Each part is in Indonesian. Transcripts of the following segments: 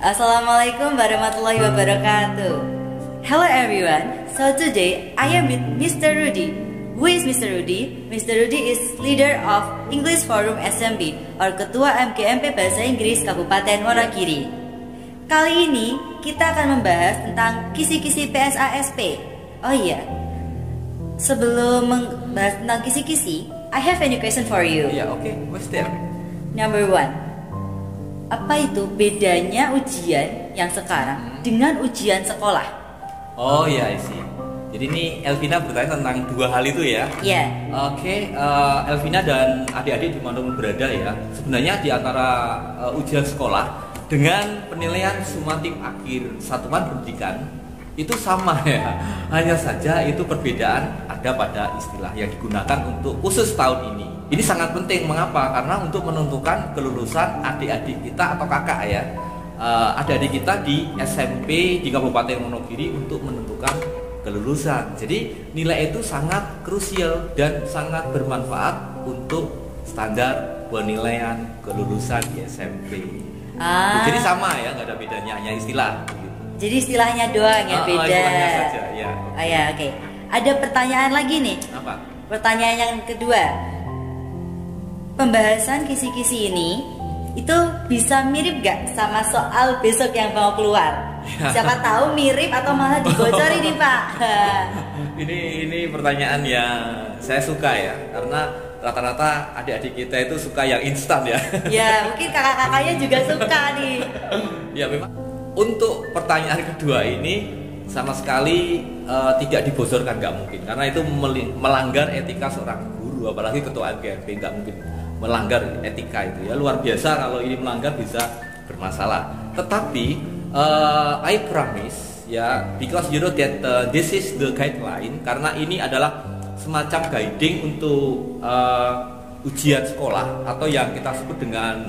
Assalamualaikum warahmatullahi wabarakatuh. Hello everyone. So today I am with Mr. Rudy. Who is Mr. Rudy? Mr. Rudy is leader of English Forum SMB or Ketua MGMP Bahasa Inggris Kabupaten Wonogiri. Kali ini kita akan membahas tentang kisi-kisi PSASP. Oh iya, sebelum membahas tentang kisi-kisi, I have a new question for you. Yeah, okay. What's that? Number one, apa itu bedanya ujian yang sekarang dengan ujian sekolah? Oh ya, I see. Jadi ini Elvina bertanya tentang dua hal itu ya? Iya. Oke, Elvina dan adik-adik dimanapun berada ya, sebenarnya di antara ujian sekolah dengan penilaian sumatif akhir satuan pendidikan itu sama ya. Hanya saja itu perbedaan ada pada istilah yang digunakan untuk khusus tahun ini. Ini sangat penting, mengapa? Karena untuk menentukan kelulusan adik-adik kita atau kakak ya, adik-adik kita di SMP di Kabupaten Wonogiri untuk menentukan kelulusan. Jadi nilai itu sangat krusial dan sangat bermanfaat untuk standar penilaian kelulusan di SMP. Jadi sama ya, nggak ada bedanya, hanya istilah. Jadi istilahnya doang yang beda. Istilahnya saja ya. Oh ya, oke. Ada pertanyaan lagi nih. Apa? Pertanyaan yang kedua. Pembahasan kisi-kisi ini itu bisa mirip gak sama soal besok yang mau keluar? Siapa tahu mirip atau malah dibocorin nih Pak. Ini pertanyaan yang saya suka ya, karena rata-rata adik-adik kita itu suka yang instan ya. Ya mungkin kakak-kakaknya juga suka nih. Ya memang untuk pertanyaan kedua ini sama sekali tidak dibocorkan, nggak mungkin, karena itu melanggar etika seorang guru, apalagi ketua MGMP nggak mungkin melanggar etika itu ya, luar biasa kalau ini melanggar bisa bermasalah. Tetapi I promise ya, because you know that this is the guideline, karena ini adalah semacam guiding untuk ujian sekolah atau yang kita sebut dengan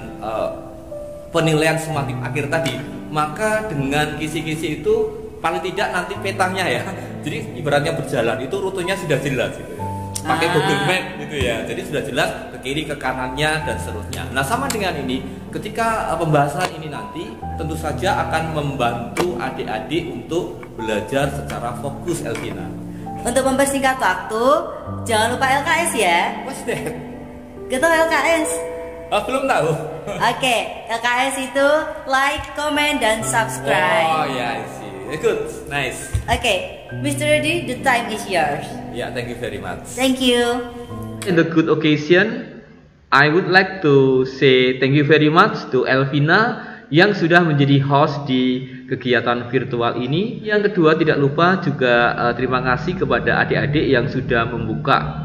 penilaian sumatif akhir tadi. Maka dengan kisi-kisi itu paling tidak nanti petanya ya, jadi ibaratnya berjalan itu rutenya sudah jelas gitu ya, pakai Google Map gitu ya, jadi sudah jelas ke kiri ke kanannya dan seterusnya. Nah sama dengan ini, ketika pembahasan ini nanti tentu saja akan membantu adik-adik untuk belajar secara fokus, Elvina. Untuk mempersingkat waktu, jangan lupa LKS ya. What's that? Gitu LKS. Belum tahu. Oke, LKS itu like, comment, dan subscribe. Oh ya, I see. Good, nice. Oke, Mr. Rudy, the time is yours. Yeah, thank you very much. Thank you. In the good occasion, I would like to say thank you very much to Elvina yang sudah menjadi host di kegiatan virtual ini. Yang kedua, tidak lupa juga terima kasih kepada adik-adik yang sudah membuka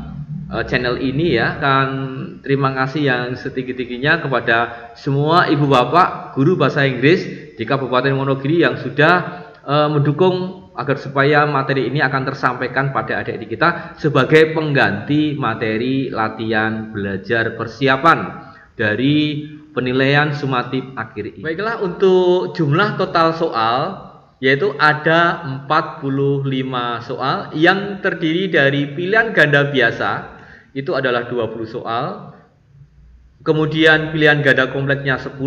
channel ini ya. Dan terima kasih yang setinggi-tingginya kepada semua ibu bapak guru bahasa Inggris di Kabupaten Wonogiri yang sudah mendukung agar supaya materi ini akan tersampaikan pada adik-adik kita sebagai pengganti materi latihan belajar persiapan dari penilaian sumatif akhir ini. Baiklah, untuk jumlah total soal yaitu ada 45 soal yang terdiri dari pilihan ganda biasa, itu adalah 20 soal. Kemudian pilihan ganda kompleknya 10,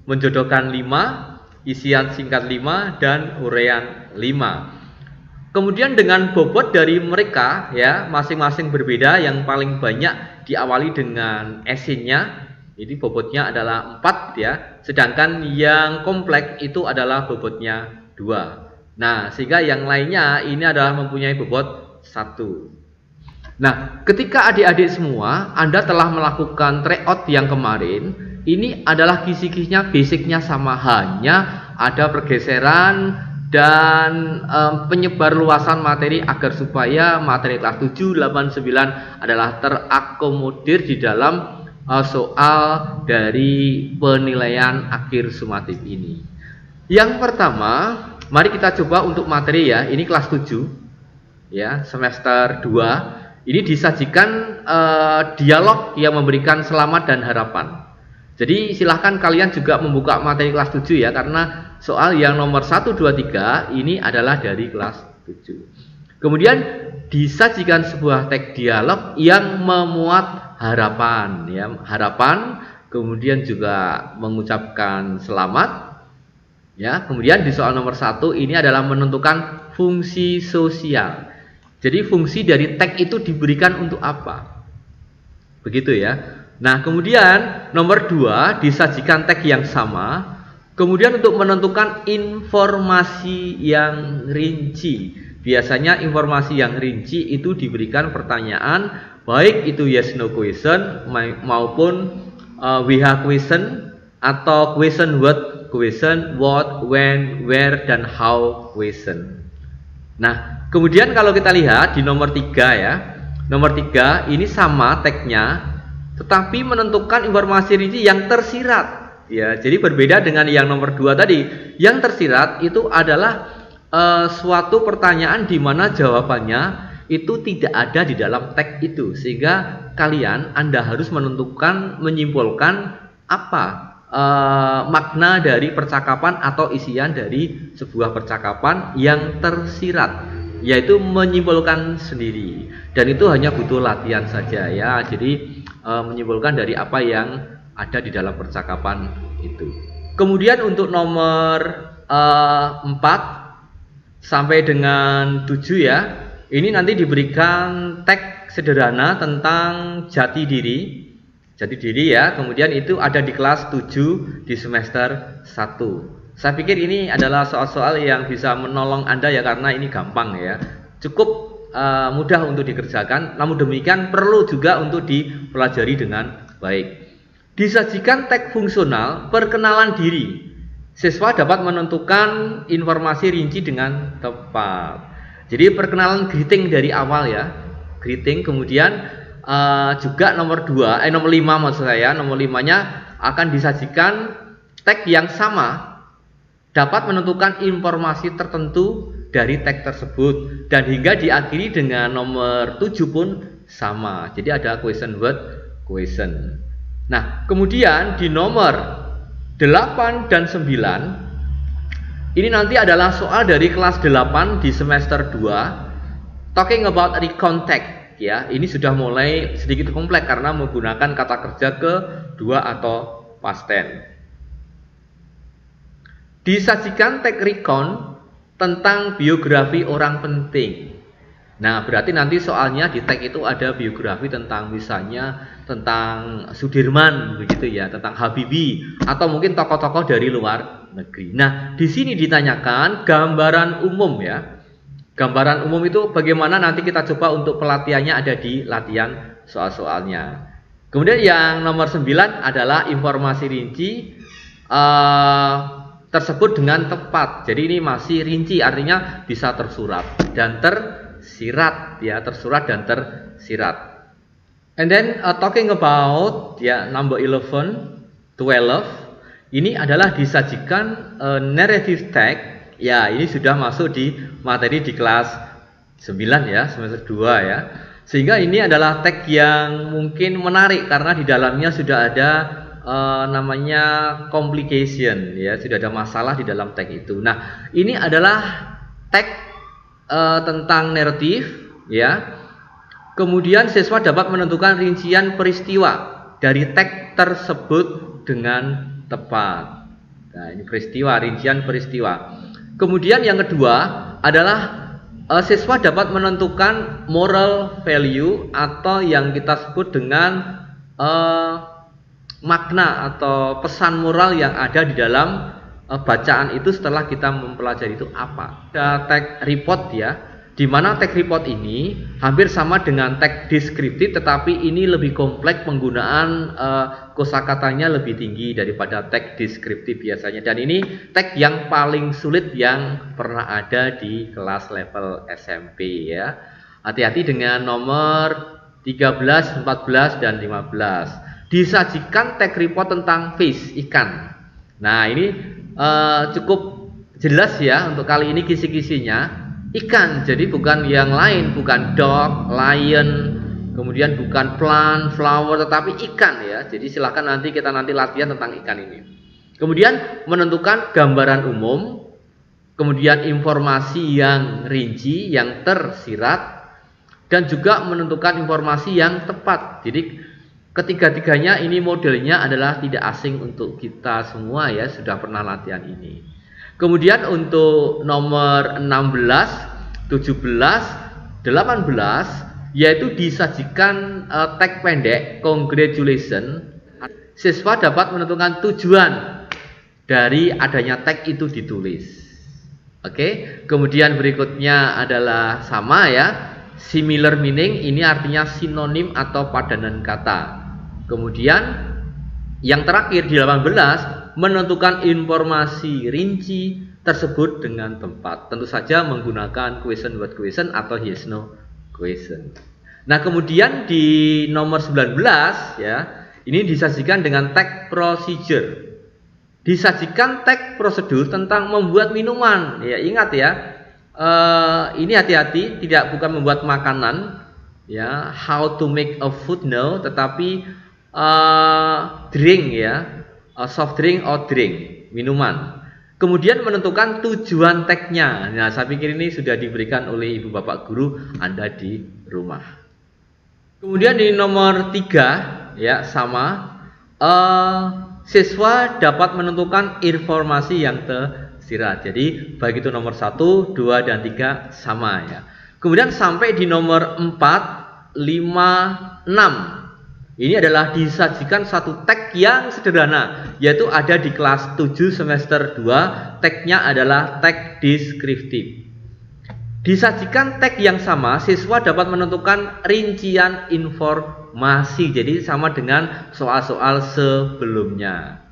menjodohkan 5, isian singkat 5, dan uraian 5. Kemudian dengan bobot dari mereka ya masing-masing berbeda. Yang paling banyak diawali dengan esinnya, ini bobotnya adalah 4 ya, sedangkan yang kompleks itu adalah bobotnya 2. Nah, sehingga yang lainnya ini adalah mempunyai bobot 1. Nah, ketika adik-adik semua Anda telah melakukan tryout yang kemarin, ini adalah kisi-kisinya basicnya sama, hanya ada pergeseran dan penyebar luasan materi agar supaya materi kelas 7, 8, 9 adalah terakomodir di dalam soal dari penilaian akhir sumatif ini. Yang pertama, mari kita coba untuk materi ya, ini kelas 7 ya, semester 2. Ini disajikan dialog yang memberikan selamat dan harapan. Jadi silahkan kalian juga membuka materi kelas 7 ya, karena soal yang nomor 1, 2, 3 ini adalah dari kelas 7. Kemudian disajikan sebuah teks dialog yang memuat harapan ya, harapan, kemudian juga mengucapkan selamat, Ya, kemudian di soal nomor 1 ini adalah menentukan fungsi sosial. Jadi fungsi dari tag itu diberikan untuk apa? Begitu ya. Nah, kemudian nomor 2 disajikan tag yang sama. Kemudian untuk menentukan informasi yang rinci. Biasanya informasi yang rinci itu diberikan pertanyaan, baik itu yes no question maupun WH question atau question what, when, where, dan how question. Nah, kemudian kalau kita lihat di nomor 3 ya. Nomor 3 ini sama tagnya, tetapi menentukan informasi rinci yang tersirat. Ya, jadi berbeda dengan yang nomor 2 tadi. Yang tersirat itu adalah suatu pertanyaan di mana jawabannya itu tidak ada di dalam tag itu, sehingga Anda harus menyimpulkan apa makna dari percakapan atau isian dari sebuah percakapan yang tersirat, yaitu menyimpulkan sendiri, dan itu hanya butuh latihan saja ya. Jadi menyimpulkan dari apa yang ada di dalam percakapan itu. Kemudian untuk nomor 4 sampai dengan 7 ya, ini nanti diberikan tag sederhana tentang jati diri ya. Kemudian itu ada di kelas 7 di semester 1. Saya pikir ini adalah soal-soal yang bisa menolong Anda ya, karena ini gampang ya, cukup mudah untuk dikerjakan. Namun demikian perlu juga untuk dipelajari dengan baik. Disajikan tag fungsional perkenalan diri. Siswa dapat menentukan informasi rinci dengan tepat. Jadi perkenalan greeting dari awal ya, greeting. Kemudian juga nomor 5 maksud saya, nomor 5-nya akan disajikan tag yang sama, dapat menentukan informasi tertentu dari tag tersebut, dan hingga diakhiri dengan nomor 7 pun sama. Jadi ada question word question. Nah, kemudian di nomor 8 dan 9 ini nanti adalah soal dari kelas 8 di semester 2, talking about recount tag ya. Ini sudah mulai sedikit kompleks karena menggunakan kata kerja kedua atau past tense. Disajikan tag recount tentang biografi orang penting. Nah, berarti nanti soalnya di tag itu ada biografi tentang misalnya tentang Sudirman begitu ya, tentang Habibie, atau mungkin tokoh-tokoh dari luar negeri. Nah, di sini ditanyakan gambaran umum ya. Gambaran umum itu bagaimana, nanti kita coba untuk pelatihannya ada di latihan soal-soalnya. Kemudian yang nomor 9 adalah informasi rinci tersebut dengan tepat. Jadi ini masih rinci, artinya bisa tersurat dan tersirat ya, tersurat dan tersirat. And then talking about ya number 11, 12 ini adalah disajikan narrative tag ya. Ini sudah masuk di materi di kelas 9 ya, semester 2 ya. Sehingga ini adalah tag yang mungkin menarik karena di dalamnya sudah ada namanya complication ya, sudah ada masalah di dalam tag itu. Nah, ini adalah tag tentang naratif ya. Kemudian siswa dapat menentukan rincian peristiwa dari tag tersebut dengan tepat. Nah, ini peristiwa, rincian peristiwa. Kemudian yang kedua adalah siswa dapat menentukan moral value atau yang kita sebut dengan makna atau pesan moral yang ada di dalam bacaan itu setelah kita mempelajari itu apa. Ada tag report ya, di mana tag report ini hampir sama dengan tag deskriptif, tetapi ini lebih kompleks, penggunaan kosakatanya lebih tinggi daripada tag deskriptif biasanya. Dan ini tag yang paling sulit yang pernah ada di kelas level SMP ya. Hati-hati dengan nomor 13, 14, dan 15. Disajikan tag report tentang fish, ikan. Nah, ini cukup jelas ya untuk kali ini kisi-kisinya. Ikan, jadi bukan yang lain, bukan dog, lion, kemudian bukan plant, flower, tetapi ikan ya. Jadi silahkan nanti kita latihan tentang ikan ini. Kemudian menentukan gambaran umum, kemudian informasi yang rinci, yang tersirat, dan juga menentukan informasi yang tepat. Jadi ketiga-tiganya ini modelnya adalah tidak asing untuk kita semua ya, sudah pernah latihan ini. Kemudian untuk nomor 16, 17, 18 yaitu disajikan teks pendek congratulations. Siswa dapat menentukan tujuan dari adanya teks itu ditulis. Oke, kemudian berikutnya adalah sama ya, similar meaning, ini artinya sinonim atau padanan kata. Kemudian yang terakhir di 18, menentukan informasi rinci tersebut dengan tempat. Tentu saja menggunakan question word question atau yes no question. Nah, kemudian di nomor 19 ya, ini disajikan dengan teks procedure. Disajikan teks prosedur tentang membuat minuman. Ya, ingat ya. Ini hati-hati, bukan membuat makanan ya, how to make a food, no, tetapi drink ya, soft drink or drink, minuman. Kemudian menentukan tujuan teksnya. Nah, saya pikir ini sudah diberikan oleh ibu bapak guru Anda di rumah. Kemudian di nomor 3 ya, sama, siswa dapat menentukan informasi yang tersirat. Jadi baik itu nomor 1, 2, dan 3 sama ya. Kemudian sampai di nomor 4, 5, 6. Ini adalah disajikan satu teks yang sederhana, yaitu ada di kelas 7 semester 2, teksnya adalah teks deskriptif. Disajikan teks yang sama, siswa dapat menentukan rincian informasi, jadi sama dengan soal-soal sebelumnya.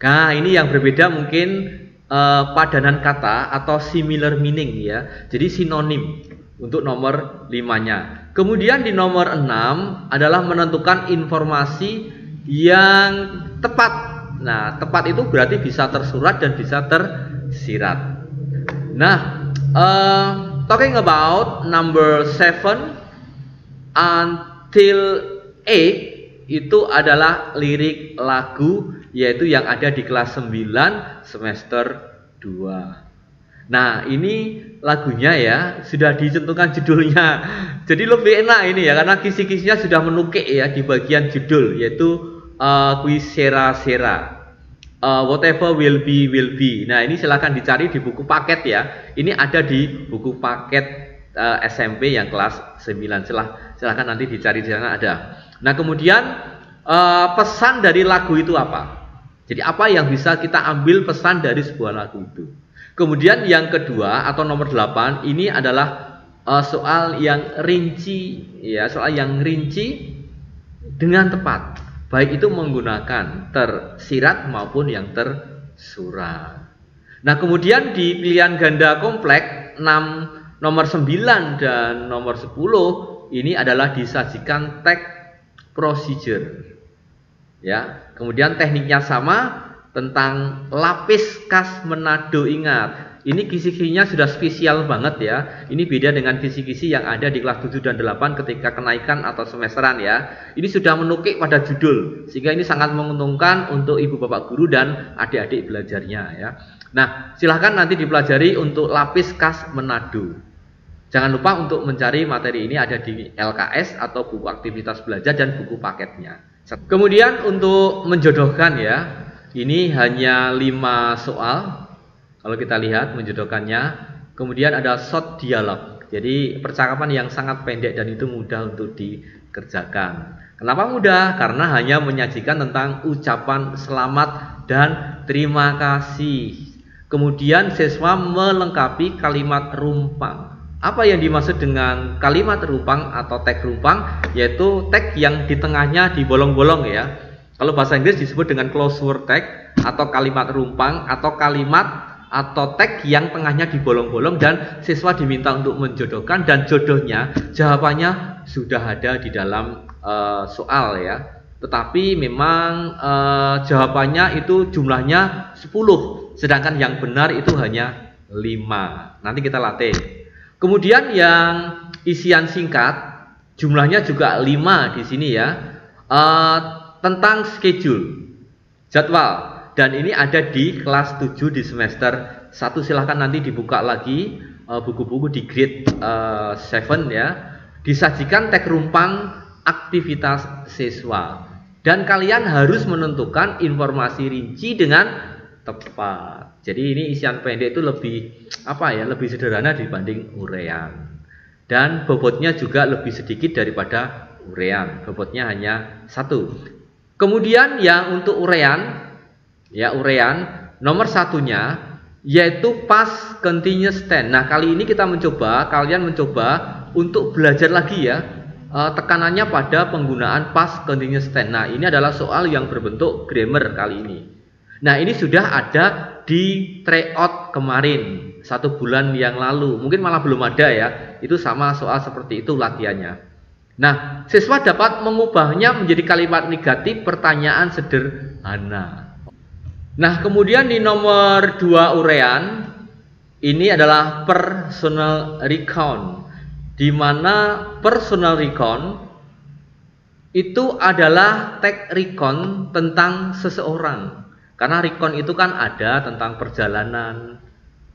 Nah, ini yang berbeda mungkin padanan kata atau similar meaning ya, jadi sinonim untuk nomor 5-nya. Kemudian di nomor 6 adalah menentukan informasi yang tepat. Nah, tepat itu berarti bisa tersurat dan bisa tersirat. Nah, talking about number 7 until 8 itu adalah lirik lagu, yaitu yang ada di kelas 9 semester 2. Nah, ini lagunya ya, sudah ditentukan judulnya. Jadi lebih enak ini ya, karena kisi-kisinya sudah menukik ya di bagian judul, yaitu Qui sera sera, whatever will be will be. Nah, ini silahkan dicari di buku paket ya. Ini ada di buku paket SMP yang kelas 9. Silahkan nanti dicari di sana ada. Nah, kemudian pesan dari lagu itu apa? Jadi apa yang bisa kita ambil pesan dari sebuah lagu itu? Kemudian yang kedua atau nomor 8 ini adalah soal yang rinci ya, soal yang rinci dengan tepat, baik itu menggunakan tersirat maupun yang tersurat. Nah, kemudian di pilihan ganda kompleks nomor 9 dan nomor 10 ini adalah disajikan teks procedure ya. Kemudian tekniknya sama, tentang lapis khas Manado. Ingat, ini kisi-kisinya sudah spesial banget ya. Ini beda dengan kisi-kisi yang ada di kelas 7 dan 8 ketika kenaikan atau semesteran ya. Ini sudah menukik pada judul, sehingga ini sangat menguntungkan untuk ibu bapak guru dan adik-adik belajarnya ya. Nah, silahkan nanti dipelajari untuk lapis khas Manado. Jangan lupa untuk mencari materi ini ada di LKS atau buku aktivitas belajar dan buku paketnya. Kemudian untuk menjodohkan ya, ini hanya 5 soal. Kalau kita lihat menjodohkannya. Kemudian ada short dialog. Jadi percakapan yang sangat pendek dan itu mudah untuk dikerjakan. Kenapa mudah? Karena hanya menyajikan tentang ucapan selamat dan terima kasih. Kemudian siswa melengkapi kalimat rumpang. Apa yang dimaksud dengan kalimat rumpang atau teks rumpang? Yaitu teks yang di tengahnya dibolong-bolong ya. Kalau bahasa Inggris disebut dengan close word text atau kalimat rumpang atau kalimat atau teks yang tengahnya dibolong-bolong, dan siswa diminta untuk menjodohkan, dan jodohnya jawabannya sudah ada di dalam soal ya. Tetapi memang jawabannya itu jumlahnya 10, sedangkan yang benar itu hanya 5. Nanti kita latih. Kemudian yang isian singkat jumlahnya juga 5 di sini ya. Tentang schedule, jadwal, dan ini ada di kelas 7 di semester 1. Silahkan nanti dibuka lagi buku-buku di grade 7 ya. Disajikan teks rumpang aktivitas siswa, dan kalian harus menentukan informasi rinci dengan tepat. Jadi ini isian pendek itu lebih apa ya, lebih sederhana dibanding urean. Dan bobotnya juga lebih sedikit daripada urean. Bobotnya hanya 1. Kemudian yang untuk urean, ya urean nomor 1-nya yaitu past continuous tense. Nah, kali ini kalian mencoba untuk belajar lagi ya, tekanannya pada penggunaan past continuous tense. Nah, ini adalah soal yang berbentuk grammar kali ini. Nah, ini sudah ada di tryout kemarin 1 bulan yang lalu, mungkin malah belum ada ya. Itu sama soal seperti itu latihannya. Nah, siswa dapat mengubahnya menjadi kalimat negatif pertanyaan sederhana. Nah, kemudian di nomor 2 urean ini adalah personal recount, di mana personal recount itu adalah tag recount tentang seseorang. Karena recount itu kan ada tentang perjalanan,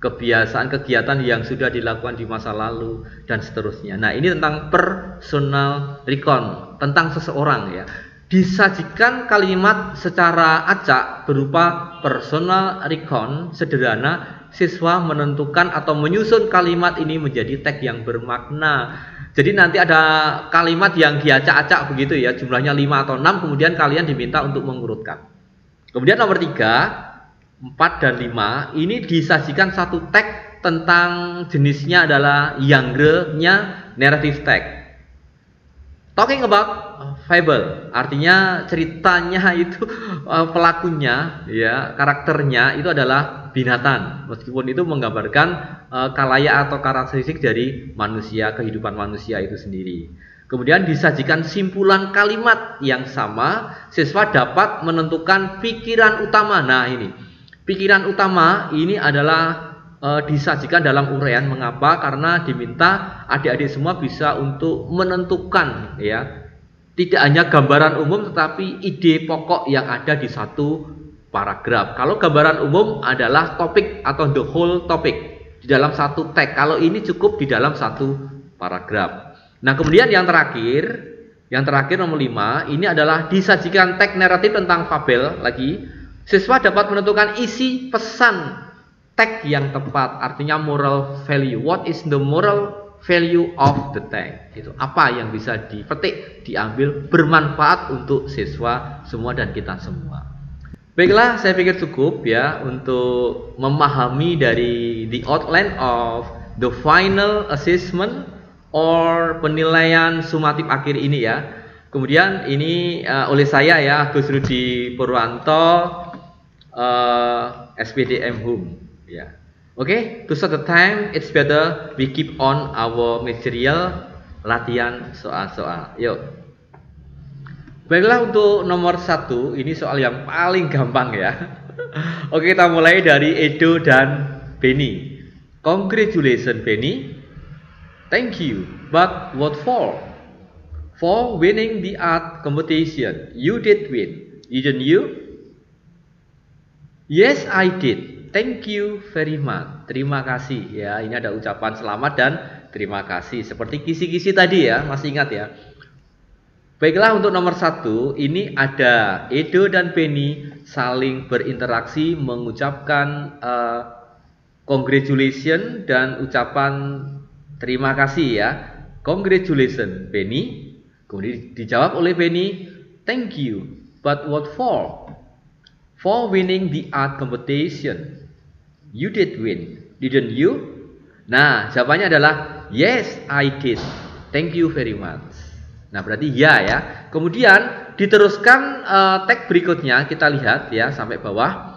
kebiasaan, kegiatan yang sudah dilakukan di masa lalu, dan seterusnya. Nah, ini tentang personal recount, tentang seseorang ya. Disajikan kalimat secara acak berupa personal recount sederhana, siswa menentukan atau menyusun kalimat ini menjadi tag yang bermakna. Jadi nanti ada kalimat yang diacak-acak begitu ya, jumlahnya 5 atau 6, kemudian kalian diminta untuk mengurutkan. Kemudian nomor 3, 4 dan 5 ini disajikan satu tag tentang jenisnya adalah younger-nya narrative tag. Talking about fable, artinya ceritanya itu pelakunya ya, karakternya itu adalah binatang. Meskipun itu menggambarkan khalayak atau karakteristik dari manusia, kehidupan manusia itu sendiri. Kemudian disajikan simpulan kalimat yang sama, siswa dapat menentukan pikiran utama. Nah, ini pikiran utama ini adalah disajikan dalam urean. Mengapa? Karena diminta adik-adik semua bisa untuk menentukan ya, tidak hanya gambaran umum tetapi ide pokok yang ada di satu paragraf. Kalau gambaran umum adalah topik atau the whole topic di dalam satu tag. Kalau ini cukup di dalam satu paragraf. Nah, kemudian yang terakhir nomor 5 ini adalah disajikan tag naratif tentang fabel lagi. Siswa dapat menentukan isi pesan tag yang tepat, artinya moral value. What is the moral value of the tag? Itu apa yang bisa dipetik, diambil bermanfaat untuk siswa semua dan kita semua. Baiklah, saya pikir cukup ya untuk memahami dari the outline of the final assessment or penilaian sumatif akhir ini ya. Kemudian ini oleh saya ya, Gus Rudi Purwanto, SPDM Hum ya. Oke, to save the time, it's better we keep on our material latihan soal-soal. Yuk. Baiklah, untuk nomor 1 ini soal yang paling gampang ya. Oke, kita mulai dari Edo dan Benny. Congratulations Benny. Thank you, but what for? For winning the art competition. You did win, didn't you? Yes, I did. Thank you very much. Terima kasih ya. Ini ada ucapan selamat dan terima kasih. Seperti kisi-kisi tadi ya, masih ingat ya. Baiklah, untuk nomor 1 ini ada Edo dan Benny saling berinteraksi mengucapkan congratulations dan ucapan terima kasih ya. Congratulations Benny. Kemudian dijawab oleh Benny, thank you, but what for? For winning the art competition. You did win, didn't you? Nah, jawabannya adalah yes, I did. Thank you very much. Nah, berarti ya. Kemudian diteruskan tag berikutnya, kita lihat ya sampai bawah.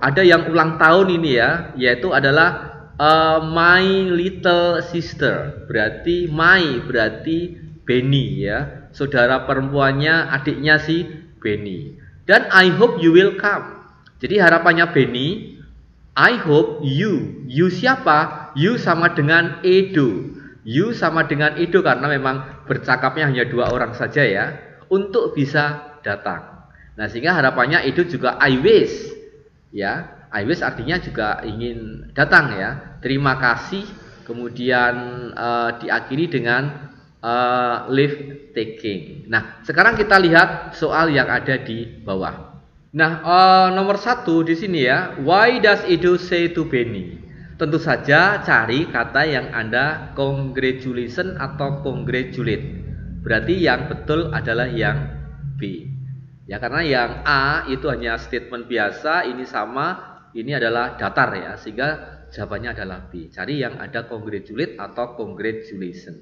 Ada yang ulang tahun ini ya, yaitu adalah my little sister. Berarti my berarti Benny ya, saudara perempuannya, adiknya si Benny. Dan I hope you will come. Jadi harapannya Benny, I hope you. You siapa? You sama dengan Edo. You sama dengan Edo karena memang bercakapnya hanya 2 orang saja ya, untuk bisa datang. Nah, sehingga harapannya Edo juga I wish ya. I wish artinya juga ingin datang ya. Terima kasih. Kemudian diakhiri dengan leave taking. Nah, sekarang kita lihat soal yang ada di bawah. Nah, nomor 1 di sini ya. Why does Edo say to Benny? Tentu saja cari kata yang Anda congratulation atau congratulate. Berarti yang betul adalah yang B. Ya, karena yang A itu hanya statement biasa, ini sama, ini adalah datar ya, sehingga jawabannya adalah B. Cari yang ada congratulate atau congratulation.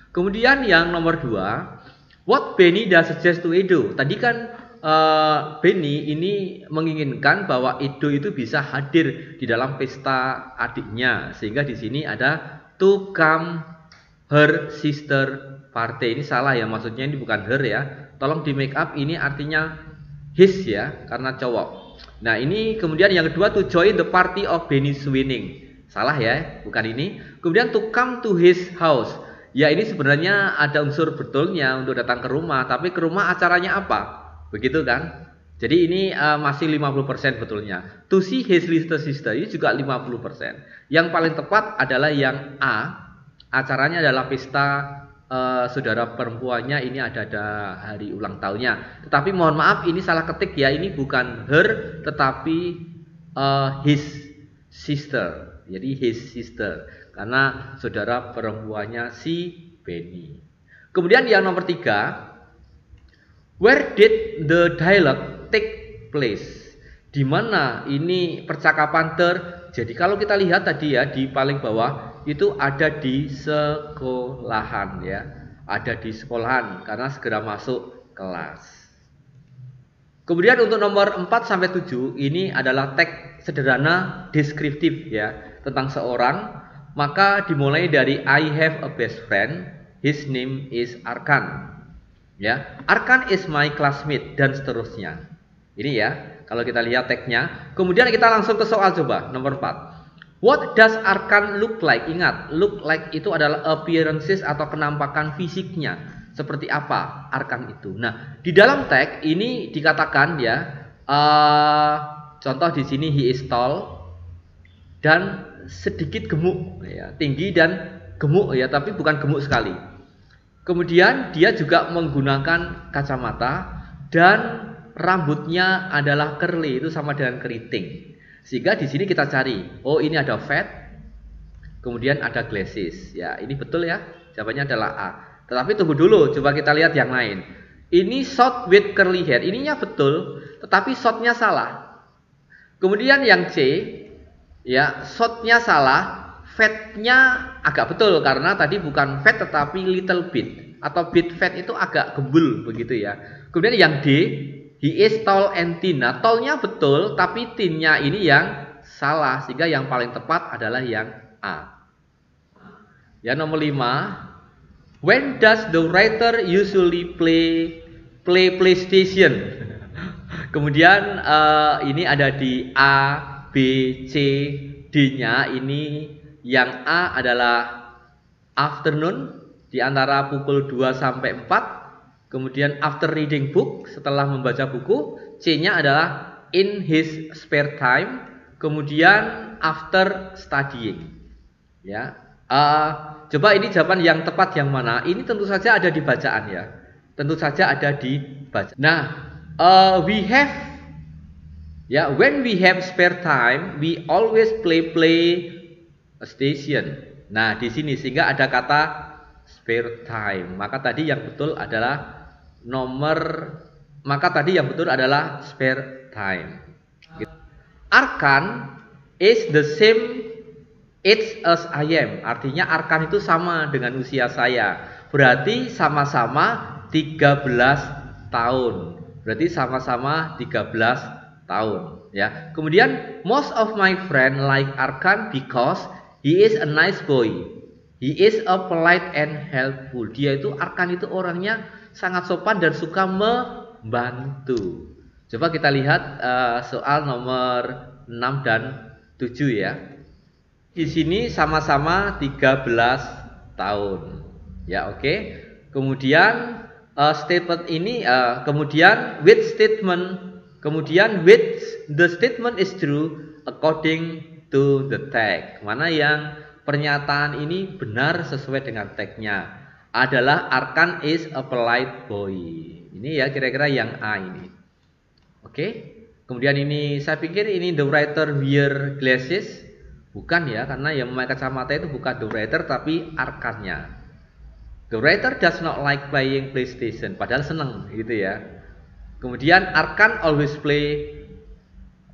Kemudian yang nomor 2, what Benny does suggest to Edo? Tadi kan Benny ini menginginkan bahwa Edo itu bisa hadir di dalam pesta adiknya, sehingga di sini ada to come her sister party. Ini salah ya, maksudnya ini bukan her ya. Tolong di make up, ini artinya his ya, karena cowok. Nah, ini kemudian yang kedua, to join the party of Benny's wedding. Salah ya, bukan ini. Kemudian to come to his house. Ya, ini sebenarnya ada unsur betulnya untuk datang ke rumah, tapi ke rumah acaranya apa? Begitu kan? Jadi ini masih 50% betulnya. To see his little sister ini juga 50%. Yang paling tepat adalah yang A. Acaranya adalah pesta saudara perempuannya, ini ada hari ulang tahunnya. Tetapi mohon maaf, ini salah ketik ya. Ini bukan her tetapi his sister. Jadi his sister karena saudara perempuannya si Benny. Kemudian yang nomor 3, where did the dialogue take place? Di mana ini percakapan terjadi? Kalau kita lihat tadi ya di paling bawah itu ada di sekolahan ya. Ada di sekolahan karena segera masuk kelas. Kemudian untuk nomor 4 sampai 7 ini adalah teks sederhana deskriptif ya tentang seorang. Maka dimulai dari I have a best friend, his name is Arkan. Ya, Arkan is my classmate dan seterusnya. Ini ya, kalau kita lihat teksnya. Kemudian kita langsung ke soal coba nomor 4. What does Arkan look like? Ingat, look like itu adalah appearances atau kenampakan fisiknya. Seperti apa Arkan itu? Nah, di dalam teks ini dikatakan ya, contoh di sini he is tall dan sedikit gemuk ya, tinggi dan gemuk ya, tapi bukan gemuk sekali. Kemudian dia juga menggunakan kacamata dan rambutnya adalah curly, itu sama dengan keriting. Sehingga di sini kita cari, oh ini ada fat, kemudian ada glasses. Ya, ini betul ya. Jawabannya adalah A. Tetapi tunggu dulu, coba kita lihat yang lain. Ini short with curly hair, ininya betul, tetapi shortnya salah. Kemudian yang C, ya shortnya salah. Fatnya agak betul karena tadi bukan fat tetapi little bit atau bit fat itu agak gembul begitu ya. Kemudian yang D, he is tall and thin. Nah, tallnya betul tapi thinnya ini yang salah sehingga yang paling tepat adalah yang A. Ya, nomor 5. When does the writer usually play PlayStation? Kemudian ini ada di A, B, C, D-nya ini. Yang A adalah afternoon di antara pukul 2 sampai 4. Kemudian after reading book, setelah membaca buku. C-nya adalah in his spare time. Kemudian after studying. Ya. Coba ini jawaban yang tepat yang mana? Ini tentu saja ada di bacaan ya. Tentu saja ada di bacaan. Nah, we have ya, when we have spare time, we always play station. Nah, di sini sehingga ada kata spare time. Maka tadi yang betul adalah spare time. Arkan is the same age as I am. Artinya Arkan itu sama dengan usia saya. Berarti sama-sama 13 tahun. Berarti sama-sama 13 tahun ya. Kemudian most of my friend like Arkan because he is a nice boy. He is a polite and helpful. Dia itu Arkan itu orangnya sangat sopan dan suka membantu. Coba kita lihat soal nomor 6 dan 7 ya. Di sini sama-sama 13 tahun. Ya, oke. Kemudian statement ini kemudian with statement, kemudian with the statement is true according to the text. Mana yang pernyataan ini benar sesuai dengan teksnya? Adalah Arkan is a polite boy. Ini ya kira-kira yang A ini. Oke. Kemudian ini saya pikir ini the writer wear glasses. Bukan ya, karena yang memakai kacamata itu bukan the writer tapi arkannya. The writer does not like playing PlayStation, padahal seneng gitu ya. Kemudian Arkan always play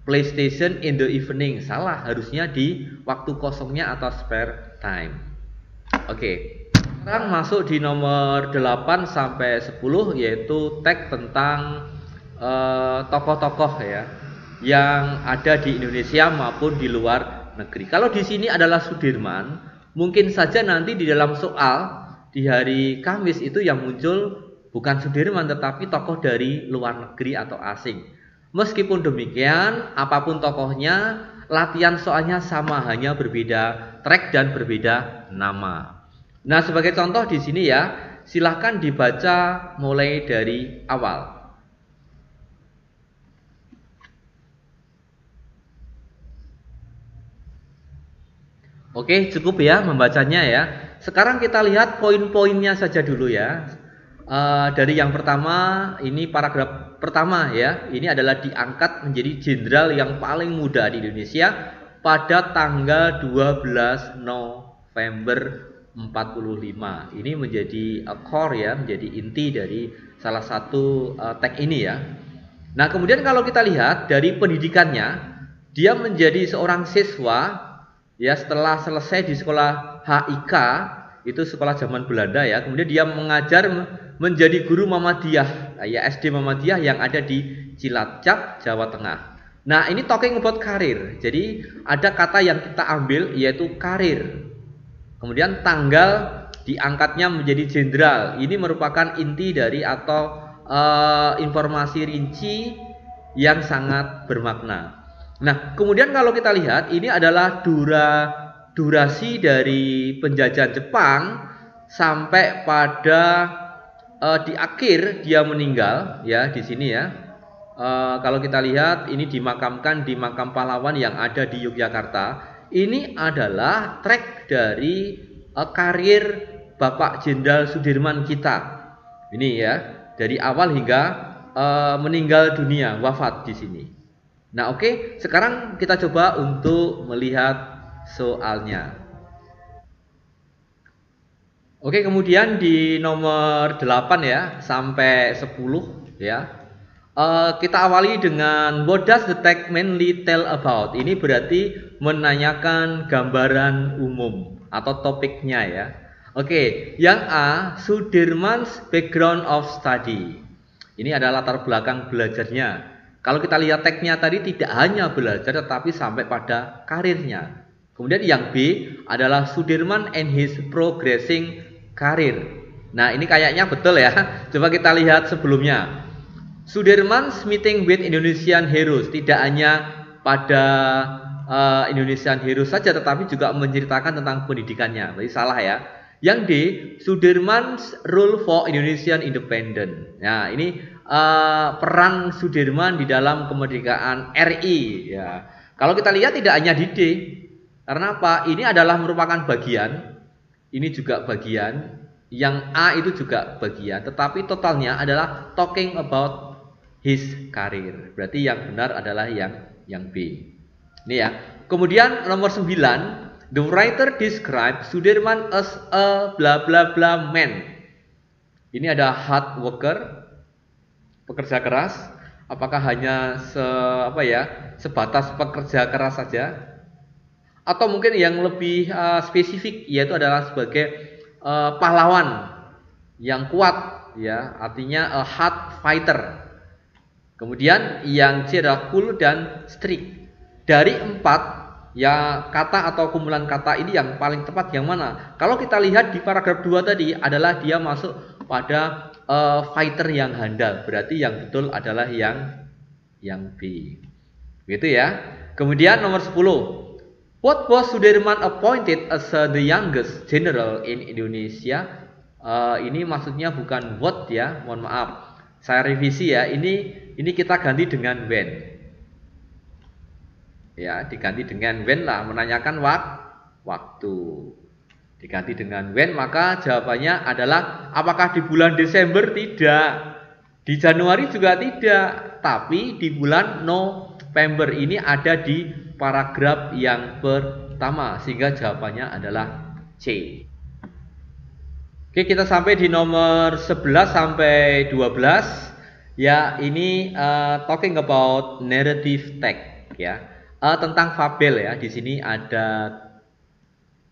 PlayStation in the evening. Salah, harusnya di waktu kosongnya atau spare time. Oke. Sekarang masuk di nomor 8 sampai 10 yaitu tag tentang tokoh-tokoh ya yang ada di Indonesia maupun di luar negeri. Kalau di sini adalah Sudirman, mungkin saja nanti di dalam soal di hari Kamis itu yang muncul bukan Sudirman tetapi tokoh dari luar negeri atau asing. Meskipun demikian, apapun tokohnya, latihan soalnya sama, hanya berbeda track dan berbeda nama. Nah, sebagai contoh di sini ya, silahkan dibaca mulai dari awal. Oke, cukup ya membacanya ya. Sekarang kita lihat poin-poinnya saja dulu ya. Dari yang pertama, ini paragraf pertama ya. Ini adalah diangkat menjadi jenderal yang paling muda di Indonesia pada tanggal 12 November 45. Ini menjadi core ya, menjadi inti dari salah satu tag ini ya. Nah, kemudian kalau kita lihat dari pendidikannya, dia menjadi seorang siswa ya setelah selesai di sekolah HIK, itu sekolah zaman Belanda ya. Kemudian dia mengajar menjadi guru Muhammadiyah ya, SD Muhammadiyah yang ada di Cilacap, Jawa Tengah. Nah, ini talking about karir. Jadi ada kata yang kita ambil yaitu karir. Kemudian tanggal diangkatnya menjadi jenderal. Ini merupakan inti dari atau informasi rinci yang sangat bermakna. Nah, kemudian kalau kita lihat ini adalah durasi dari penjajahan Jepang sampai pada di akhir dia meninggal ya di sini ya. Kalau kita lihat ini dimakamkan di makam pahlawan yang ada di Yogyakarta. Ini adalah track dari karir Bapak Jenderal Sudirman kita. Ini ya, dari awal hingga meninggal dunia, wafat di sini. Nah, oke, sekarang kita coba untuk melihat soalnya. Oke, kemudian di nomor 8 ya sampai 10 ya. Kita awali dengan what does the text mainly tell about? Ini berarti menanyakan gambaran umum atau topiknya ya. Oke, yang A, Sudirman's background of study. Ini adalah latar belakang belajarnya. Kalau kita lihat tagnya tadi tidak hanya belajar tetapi sampai pada karirnya. Kemudian yang B adalah Sudirman and his progressing career. Nah, ini kayaknya betul ya. Coba kita lihat sebelumnya. Sudirman's meeting with Indonesian heroes. Tidak hanya pada Indonesian heroes saja tetapi juga menceritakan tentang pendidikannya. Berarti salah ya. Yang D, Sudirman's role for Indonesian independence. Nah, ini peran Sudirman di dalam kemerdekaan RI ya. Kalau kita lihat tidak hanya di D. Karena apa? Ini adalah merupakan bagian, ini juga bagian, yang A itu juga bagian, tetapi totalnya adalah talking about his career. Berarti yang benar adalah yang B. Ini ya. Kemudian nomor 9, the writer describes Sudirman as a bla bla bla man. Ini ada hard worker, pekerja keras. Apakah hanya sebatas pekerja keras saja? Atau mungkin yang lebih spesifik yaitu adalah sebagai pahlawan yang kuat ya, artinya a hard fighter. Kemudian yang C adalah cool dan strict. Dari 4 ya kata atau kumpulan kata ini yang paling tepat yang mana? Kalau kita lihat di paragraf 2 tadi adalah dia masuk pada fighter yang handal. Berarti yang betul adalah yang B. Gitu ya. Kemudian nomor 10. What was Sudirman appointed as the youngest general in Indonesia? Ini maksudnya bukan what ya, mohon maaf. Saya revisi ya. Ini kita ganti dengan when. Ya, diganti dengan when lah, menanyakan waktu. Diganti dengan when, maka jawabannya adalah apakah di bulan Desember? Tidak. Di Januari juga tidak, tapi di bulan November ini ada di paragraf yang pertama, sehingga jawabannya adalah C. Oke, kita sampai di nomor 11 sampai 12. Ya, ini talking about narrative text ya. Tentang fabel ya. Di sini ada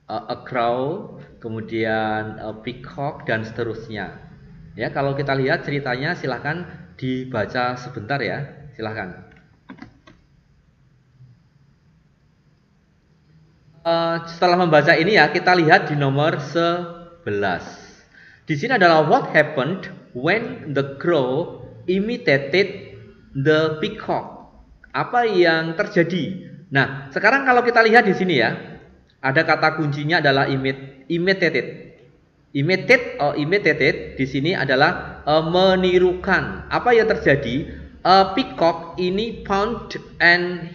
a crow, kemudian a peacock dan seterusnya. Ya, kalau kita lihat ceritanya silahkan dibaca sebentar ya. Silahkan. Setelah membaca ini ya, kita lihat di nomor 11. Di sini adalah what happened when the crow imitated the peacock. Apa yang terjadi? Nah, sekarang kalau kita lihat di sini ya, ada kata kuncinya adalah imitated. Imitated di sini adalah menirukan. Apa yang terjadi? Peacock ini found and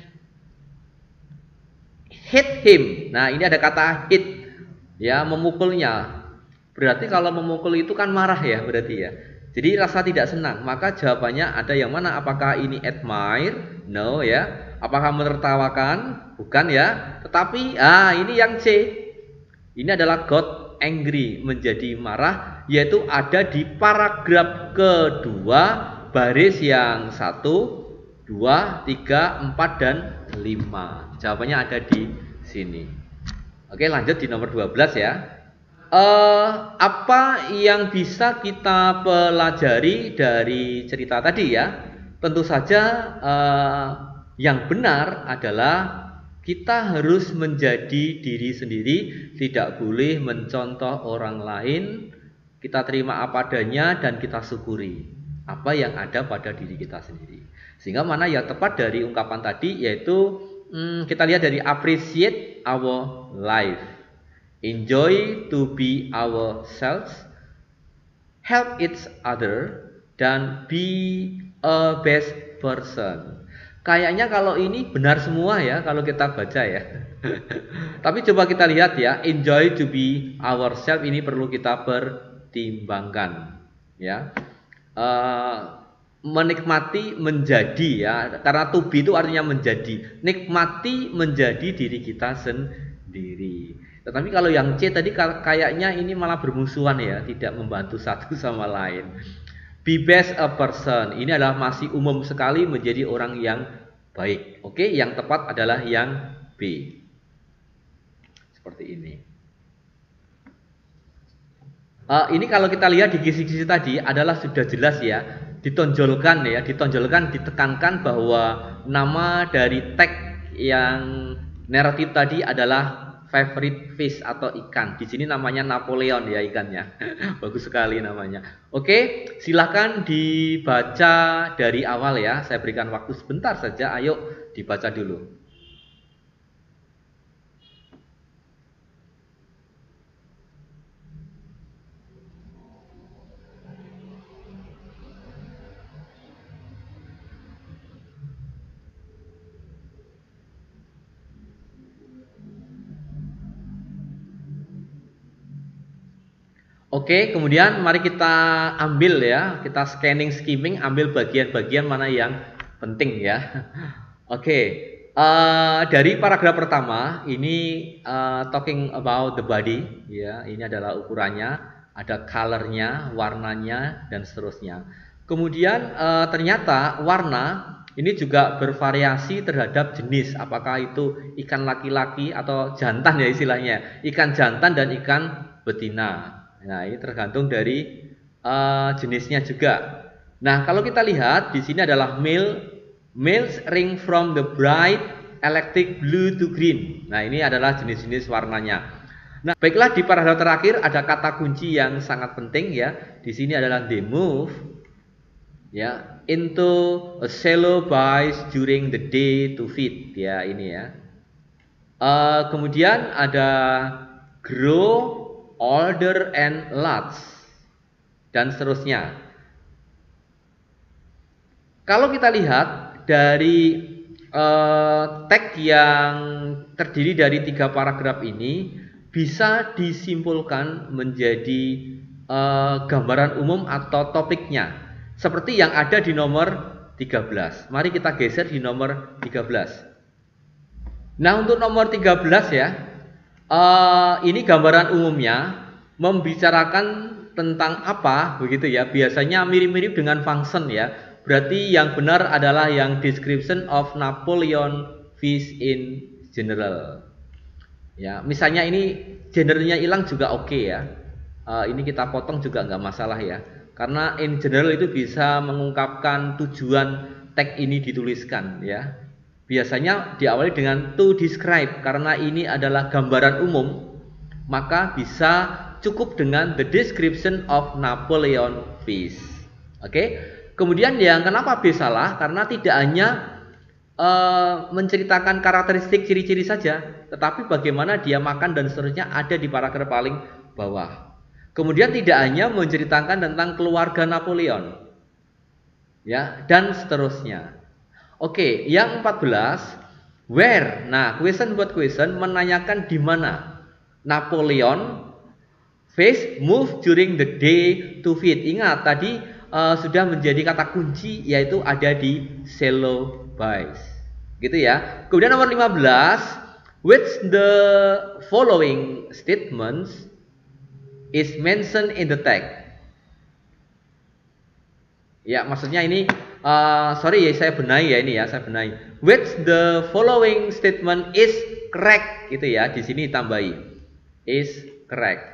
hit him. Nah, ini ada kata hit ya, memukulnya. Berarti kalau memukul itu kan marah ya, berarti ya. Jadi rasa tidak senang. Maka jawabannya ada yang mana? Apakah ini admire? No ya. Apakah menertawakan? Bukan ya. Tetapi ini yang C. Ini adalah got angry, menjadi marah, yaitu ada di paragraf kedua, baris yang 1, 2, 3, 4 dan 5. Jawabannya ada di sini. Oke, lanjut di nomor 12 ya. Apa yang bisa kita pelajari dari cerita tadi ya? Tentu saja yang benar adalah kita harus menjadi diri sendiri, tidak boleh mencontoh orang lain. Kita terima apa adanya dan kita syukuri apa yang ada pada diri kita sendiri. Sehingga mana yang tepat dari ungkapan tadi, yaitu kita lihat dari appreciate our life, enjoy to be ourselves, help each other, dan be a best person. Kayaknya kalau ini benar semua ya kalau kita baca ya. Tapi coba kita lihat ya, enjoy to be ourselves ini perlu kita pertimbangkan ya. Menikmati menjadi ya, karena to be itu artinya menjadi. Nikmati menjadi diri kita sendiri. Tetapi kalau yang C tadi kayaknya ini malah bermusuhan ya, tidak membantu satu sama lain. Be best a person, ini adalah masih umum sekali, menjadi orang yang baik. Oke, yang tepat adalah yang B. Seperti ini. Ini kalau kita lihat di kisi-kisi tadi adalah sudah jelas ya, ditonjolkan, ditekankan bahwa nama dari tag yang naratif tadi adalah favorite fish atau ikan. Di sini namanya Napoleon ya ikannya. Bagus sekali namanya. Oke, silahkan dibaca dari awal ya. Saya berikan waktu sebentar saja. Ayo dibaca dulu. Oke, kemudian mari kita ambil ya, kita skimming, ambil bagian-bagian mana yang penting ya. Oke, dari paragraf pertama ini talking about the body ya, ini adalah ukurannya, ada colornya, warnanya dan seterusnya. Kemudian ternyata warna ini juga bervariasi terhadap jenis, apakah itu ikan laki-laki atau jantan ya istilahnya, ikan jantan dan ikan betina. Nah, ini tergantung dari jenisnya juga. Nah, kalau kita lihat di sini adalah males ring from the bright electric blue to green. Nah, ini adalah jenis-jenis warnanya. Nah, baiklah, di paragraf terakhir ada kata kunci yang sangat penting ya. Di sini adalah they move ya into a shallow bays during the day to feed ya, ini ya. Kemudian ada grow, older and large dan seterusnya. Kalau kita lihat dari tag yang terdiri dari 3 paragraf ini bisa disimpulkan menjadi gambaran umum atau topiknya. seperti yang ada di nomor 13. Mari kita geser di nomor 13. Nah, untuk nomor 13 ya, ini gambaran umumnya membicarakan tentang apa begitu ya. Biasanya mirip-mirip dengan function ya. Berarti yang benar adalah yang description of Napoleon fish in general. Ya, misalnya ini gendernya hilang juga oke ya. Ini kita potong juga nggak masalah ya. Karena in general itu bisa mengungkapkan tujuan tag ini dituliskan ya. Biasanya diawali dengan to describe karena ini adalah gambaran umum, maka bisa cukup dengan the description of Napoleon fish. Oke. Kemudian yang kenapa B salah? Karena tidak hanya menceritakan karakteristik ciri-ciri saja, tetapi bagaimana dia makan dan seterusnya ada di paragraf paling bawah. Kemudian tidak hanya menceritakan tentang keluarga Napoleon, ya, dan seterusnya. Oke, yang 14, where. Nah, question buat question menanyakan di mana Napoleon fish move during the day to feed. Ingat tadi sudah menjadi kata kunci, yaitu ada di shallow buys, gitu ya. Kemudian nomor 15, which the following statements is mentioned in the text. Ya, maksudnya ini sorry ya, saya benahi ya ini ya, saya benahi. Which the following statement is correct, gitu ya. Di sini tambahi is correct.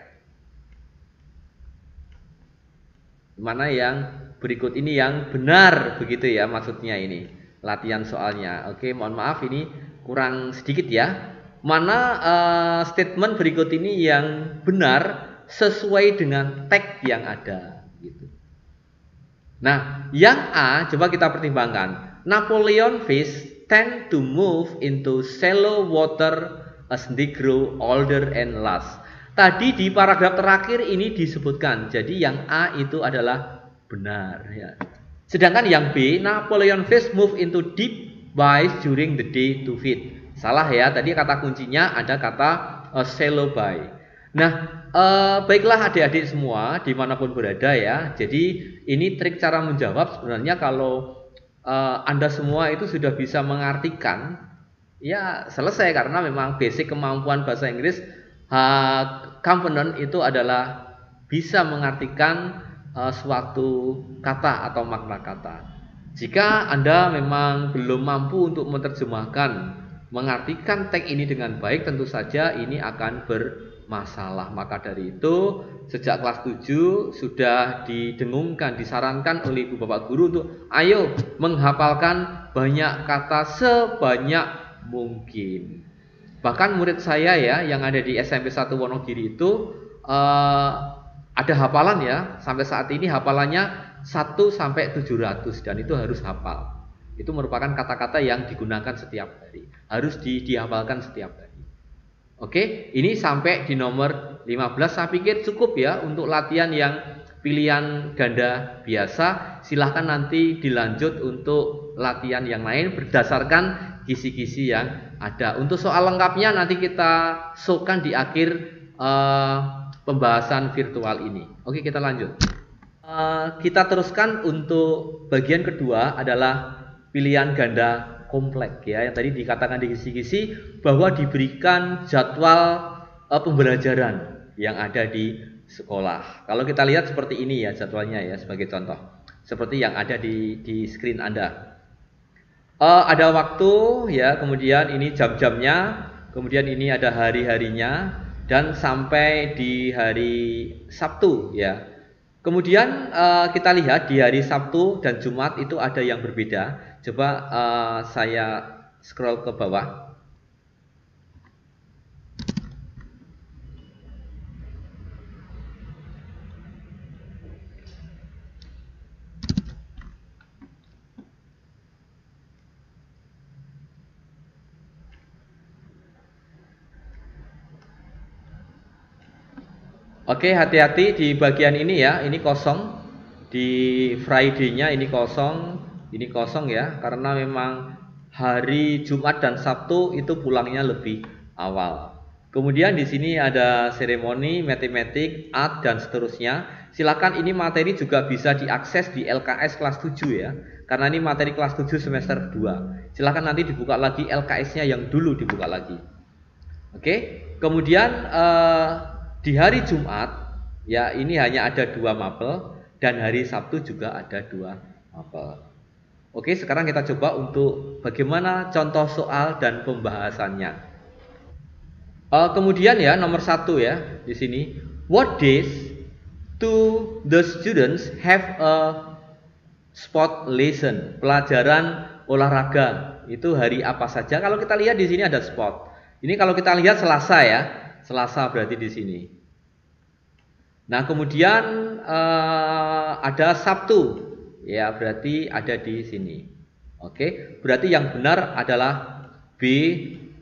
Mana yang berikut ini yang benar begitu ya, maksudnya ini latihan soalnya. Oke, mohon maaf ini kurang sedikit ya. Mana statement berikut ini yang benar sesuai dengan tag yang ada gitu. Nah, yang A coba kita pertimbangkan. Napoleon fish tend to move into shallow water as they grow older and last. Tadi di paragraf terakhir ini disebutkan, jadi yang A itu adalah benar ya. Sedangkan yang B, Napoleon fish move into deep buys during the day to feed. Salah ya, tadi kata kuncinya ada kata shallow buy. Nah, baiklah adik-adik semua dimanapun berada ya. Jadi ini trik cara menjawab. Sebenarnya kalau Anda semua itu sudah bisa mengartikan, ya selesai, karena memang basic kemampuan bahasa Inggris component itu adalah bisa mengartikan suatu kata atau makna kata. Jika Anda memang belum mampu untuk menerjemahkan, mengartikan tag ini dengan baik, tentu saja ini akan bermasalah. Maka dari itu, sejak kelas 7 sudah didengungkan, disarankan oleh ibu bapak guru untuk ayo menghafalkan banyak kata sebanyak mungkin. Bahkan murid saya ya yang ada di SMP 1 Wonogiri itu ada hafalan ya, sampai saat ini hafalannya 1 sampai 700 dan itu harus hafal. Itu merupakan kata-kata yang digunakan setiap hari, harus dihafalkan setiap hari. Oke, ini sampai di nomor 15. Saya pikir cukup ya untuk latihan yang pilihan ganda biasa. Silahkan nanti dilanjut untuk latihan yang lain berdasarkan kisi-kisi yang ada. Untuk soal lengkapnya nanti kita showkan di akhir pembahasan virtual ini. Oke, kita lanjut. Kita teruskan untuk bagian kedua adalah pilihan ganda kompleks ya. Yang tadi dikatakan di kisi-kisi bahwa diberikan jadwal pembelajaran yang ada di sekolah. Kalau kita lihat seperti ini ya jadwalnya ya, sebagai contoh. Seperti yang ada di screen Anda. Ada waktu ya, kemudian ini jam-jamnya, kemudian ini ada hari-harinya, dan sampai di hari Sabtu ya. Kemudian kita lihat di hari Sabtu dan Jumat itu ada yang berbeda. Coba saya scroll ke bawah. Oke, hati-hati di bagian ini ya, ini kosong. Di Friday-nya ini kosong ya, karena memang hari Jumat dan Sabtu itu pulangnya lebih awal. Kemudian di sini ada seremoni, matematik, art dan seterusnya. Silakan, ini materi juga bisa diakses di LKS kelas 7 ya. Karena ini materi kelas 7 semester 2. Silakan nanti dibuka lagi LKS-nya yang dulu dibuka lagi. Oke. Kemudian di hari Jumat ya, ini hanya ada 2 mapel, dan hari Sabtu juga ada 2 mapel. Oke, sekarang kita coba untuk bagaimana contoh soal dan pembahasannya. Kemudian ya, nomor 1 ya di sini. What days do the students have a sport lesson? Pelajaran olahraga itu hari apa saja? Kalau kita lihat di sini ada sport. Ini kalau kita lihat Selasa ya, Selasa berarti di sini. Nah, kemudian ada Sabtu, ya berarti ada di sini. Oke, berarti yang benar adalah B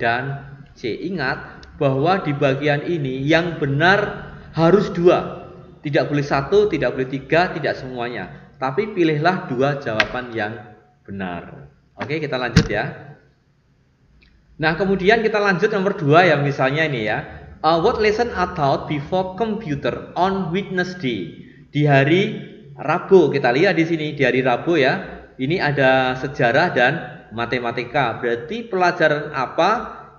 dan C. Ingat bahwa di bagian ini yang benar harus 2. Tidak boleh 1, tidak boleh 3, tidak semuanya. Tapi pilihlah 2 jawaban yang benar. Oke, kita lanjut ya. Nah, kemudian kita lanjut nomor 2 ya, misalnya ini ya. What lesson are taught before computer on Wednesday? Di hari Rabu, kita lihat di sini di hari Rabu ya. Ini ada sejarah dan matematika. Berarti pelajaran apa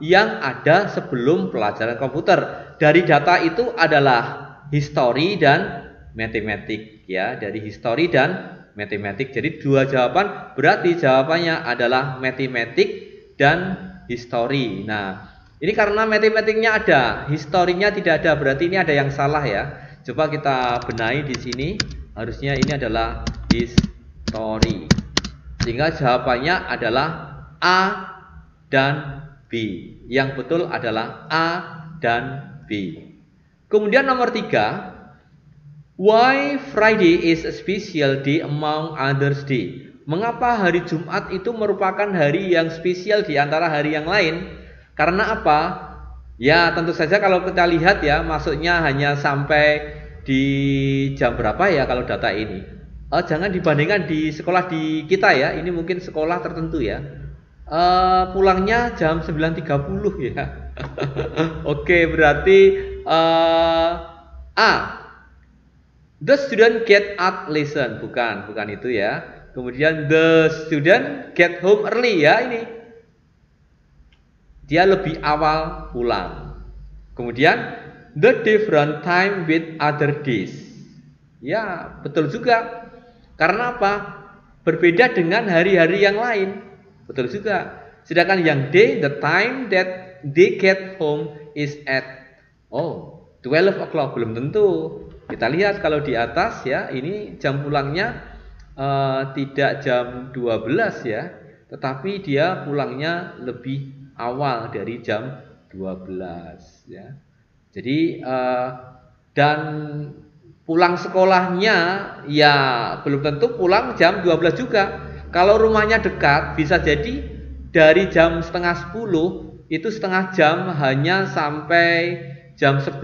yang ada sebelum pelajaran komputer? Dari data itu adalah history dan matematik ya, dari history dan matematik. Jadi 2 jawaban, berarti jawabannya adalah matematik dan history. Nah, ini karena matematiknya ada, historinya tidak ada, berarti ini ada yang salah ya. Coba kita benahi di sini. Harusnya ini adalah history. Sehingga jawabannya adalah A dan B. Yang betul adalah A dan B. Kemudian nomor 3, why Friday is a special day among others day? Mengapa hari Jumat itu merupakan hari yang spesial di antara hari yang lain? Karena apa? Ya tentu saja kalau kita lihat ya, masuknya hanya sampai di jam berapa ya kalau data ini. Jangan dibandingkan di sekolah di kita ya, ini mungkin sekolah tertentu ya. Pulangnya jam 9.30 ya. Oke, berarti A, the student get out lesson, bukan itu ya. Kemudian the student get home early ya, ini dia lebih awal pulang. Kemudian the different time with other days, ya betul juga. Karena apa? Berbeda dengan hari-hari yang lain, betul juga. Sedangkan yang D, the time that they get home is at 12 o'clock, belum tentu. Kita lihat kalau di atas ya, ini jam pulangnya tidak jam 12 ya, tetapi dia pulangnya lebih awal dari jam 12 ya. Jadi dan pulang sekolahnya ya belum tentu pulang jam 12 juga. Kalau rumahnya dekat, bisa jadi dari jam setengah 10 itu setengah jam hanya sampai jam 11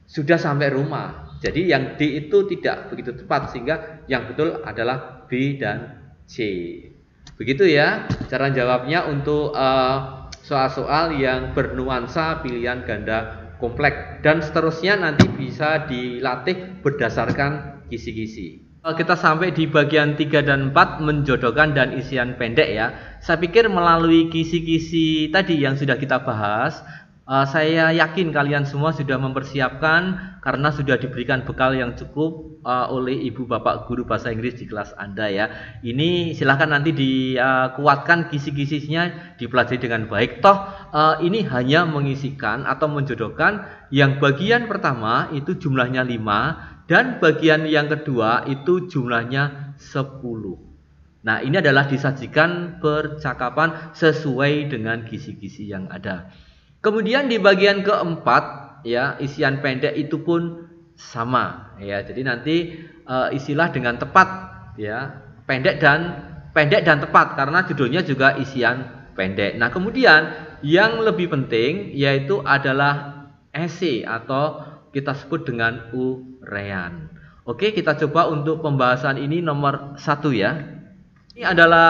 sudah sampai rumah. Jadi yang D itu tidak begitu tepat, sehingga yang betul adalah B dan C. Begitu ya cara jawabnya untuk soal-soal yang bernuansa pilihan ganda kompleks, dan seterusnya nanti bisa dilatih berdasarkan kisi-kisi. Kita sampai di bagian 3 dan 4, menjodohkan dan isian pendek ya. Saya pikir melalui kisi-kisi tadi yang sudah kita bahas, saya yakin kalian semua sudah mempersiapkan karena sudah diberikan bekal yang cukup oleh ibu bapak guru bahasa Inggris di kelas Anda ya. Ini silahkan nanti dikuatkan kisi-kisinya, dipelajari dengan baik. Toh ini hanya mengisikan atau menjodohkan yang bagian pertama itu jumlahnya 5 dan bagian yang kedua itu jumlahnya 10. Nah, ini adalah disajikan percakapan sesuai dengan kisi-kisi yang ada. Kemudian di bagian keempat ya, isian pendek itu pun sama ya. Jadi nanti isilah dengan tepat ya, pendek dan tepat karena judulnya juga isian pendek. Nah, kemudian yang lebih penting yaitu adalah esai atau kita sebut dengan uraian. Oke, kita coba untuk pembahasan ini nomor 1 ya. Ini adalah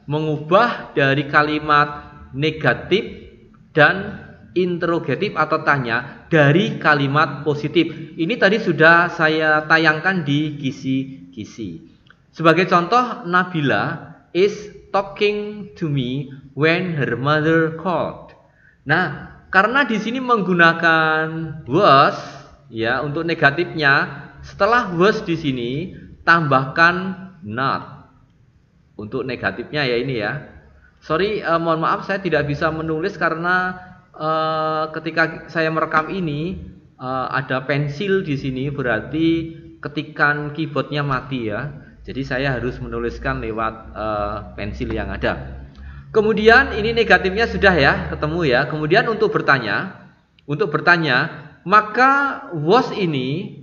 mengubah dari kalimat negatif dan interrogatif atau tanya dari kalimat positif. Ini tadi sudah saya tayangkan di kisi-kisi. Sebagai contoh, Nabila is talking to me when her mother called. Nah, karena di sini menggunakan was ya untuk negatifnya, setelah was di sini tambahkan not untuk negatifnya ya ini ya. Sorry, mohon maaf saya tidak bisa menulis karena ketika saya merekam ini ada pensil di sini, berarti ketikan keyboardnya mati ya. Jadi saya harus menuliskan lewat pensil yang ada. Kemudian ini negatifnya sudah ya ketemu ya. Kemudian untuk bertanya, maka was ini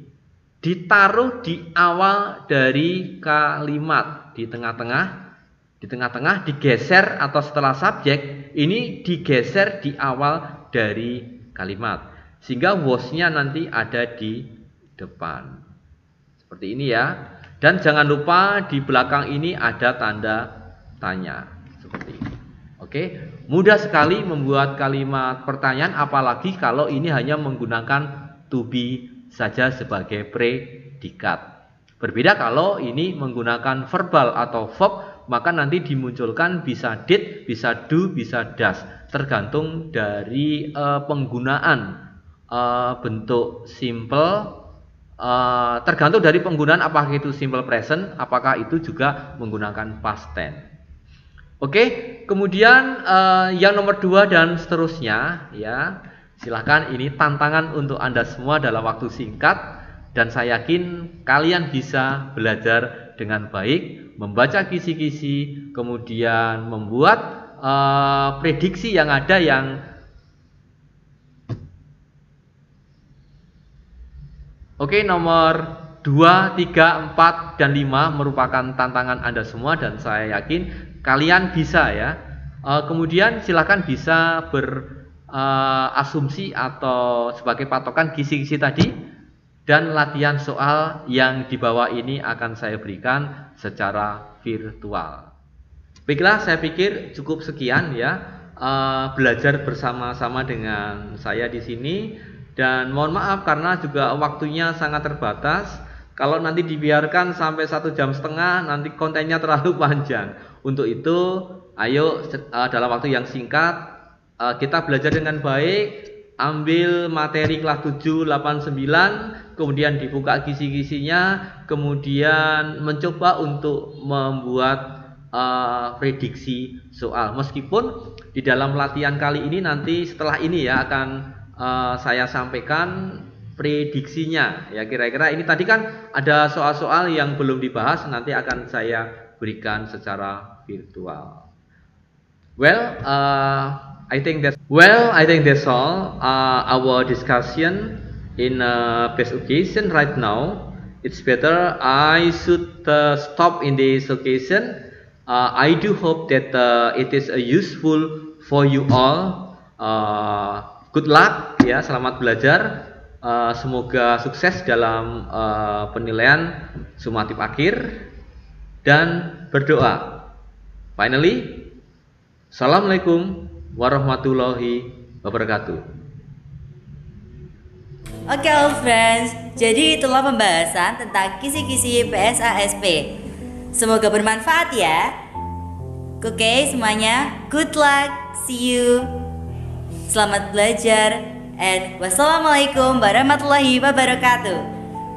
ditaruh di awal dari kalimat, di tengah-tengah digeser atau setelah subjek ini digeser di awal dari kalimat sehingga was-nya nanti ada di depan seperti ini ya. Dan jangan lupa di belakang ini ada tanda tanya seperti ini. Oke, mudah sekali membuat kalimat pertanyaan apalagi kalau ini hanya menggunakan to be saja sebagai predikat. Berbeda kalau ini menggunakan verbal atau verb, maka nanti dimunculkan bisa did, bisa do, bisa does, tergantung dari penggunaan bentuk simple, tergantung dari penggunaan apakah itu simple present, apakah itu juga menggunakan past tense. Oke, kemudian yang nomor 2 dan seterusnya ya. Silahkan, ini tantangan untuk Anda semua dalam waktu singkat dan saya yakin kalian bisa belajar dengan baik, membaca kisi-kisi, kemudian membuat prediksi yang ada yang oke, nomor 2, 3, 4, dan 5 merupakan tantangan Anda semua dan saya yakin kalian bisa ya. Kemudian silahkan bisa asumsi atau sebagai patokan kisi-kisi tadi dan latihan soal yang di bawah ini akan saya berikan secara virtual. Baiklah, saya pikir cukup sekian ya belajar bersama-sama dengan saya di sini dan mohon maaf karena juga waktunya sangat terbatas. Kalau nanti dibiarkan sampai 1,5 jam nanti kontennya terlalu panjang. Untuk itu ayo dalam waktu yang singkat kita belajar dengan baik, ambil materi kelas 7, 8, 9, kemudian dibuka kisi-kisinya, kemudian mencoba untuk membuat prediksi soal. Meskipun di dalam latihan kali ini nanti setelah ini ya akan saya sampaikan prediksinya. Ya kira-kira ini tadi kan ada soal-soal yang belum dibahas, nanti akan saya berikan secara virtual. I think that's all our discussion in this occasion right now. It's better I should stop in this occasion. I do hope that it is useful for you all. Good luck ya, selamat belajar. Semoga sukses dalam penilaian sumatif akhir dan berdoa. Finally, assalamualaikum warahmatullahi wabarakatuh. Oke all friends, jadi itulah pembahasan tentang kisi-kisi PSASP. Semoga bermanfaat ya. Oke semuanya, good luck, see you. Selamat belajar and wassalamualaikum warahmatullahi wabarakatuh.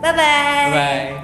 Bye bye. Bye.